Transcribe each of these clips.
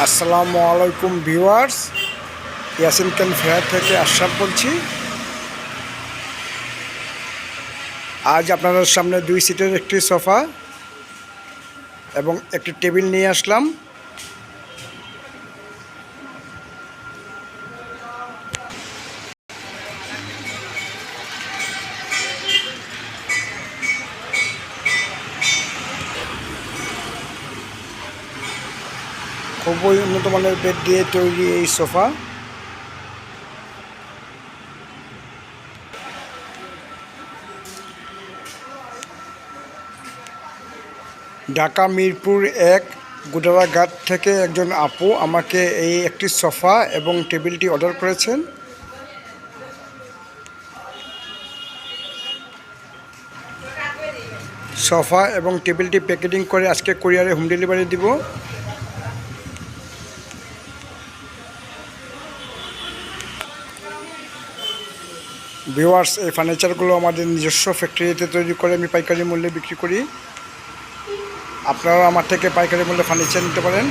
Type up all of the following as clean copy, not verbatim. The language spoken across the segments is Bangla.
আসসালামু আলাইকুম ভিউয়ার্স, ইয়াসিন খান ফেয়ার থেকে আশরাফ বলছি। আজ আপনাদের সামনে 2 সিটের একটি সোফা এবং একটি টেবিল নিয়ে আসলাম। খুবই উন্নত মানের বেড দিয়ে তৈরি এই সোফা। ঢাকা মিরপুর 1 গুদারাঘাট থেকে একজন আপু আমাকে এই একটি সোফা এবং টেবিলটি অর্ডার করেছেন। সোফা এবং টেবিলটি প্যাকেটিং করে আজকে কুরিয়ারে হোম ডেলিভারি দিব। ভিউয়ার্স, এই ফার্নিচারগুলো আমাদের নিজস্ব ফ্যাক্টরিতে তৈরি করে আমি পাইকারি মূল্যে বিক্রি করি। আপনারা আমার থেকে পাইকারি মূল্যে ফার্নিচার নিতে পারেন।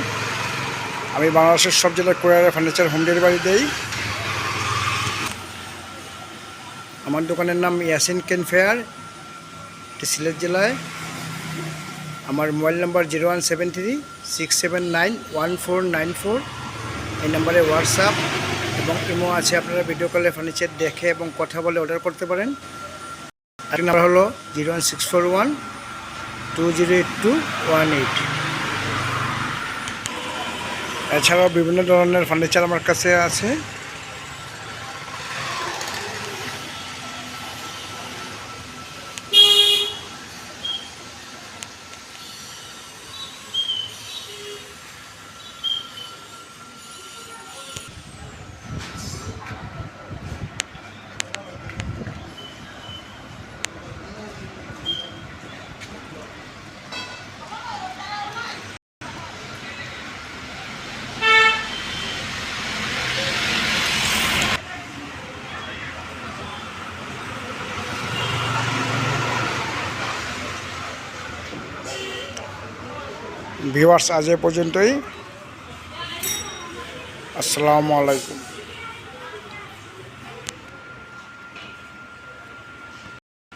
আমি বাংলাদেশের সব জেলায় কুরিয়ারে ফার্নিচার হোম ডেলিভারি দেই। আমার দোকানের নাম ইয়াসিন খান ফেয়ার, সিলেট জেলায়। আমার মোবাইল নাম্বার 017367919494। এই নাম্বারে হোয়াটসঅ্যাপ এবং ইমো আছে। আপনারা ভিডিও কলে ফার্নিচার দেখে এবং কথা বলে অর্ডার করতে পারেন। আর নাম্বার হলো 01641208218। এছাড়াও বিভিন্ন ধরনের ফার্নিচার আমার কাছে আছে। ভিউয়ার্স, আজ এ পর্যন্তই। আসসালামু আলাইকুম।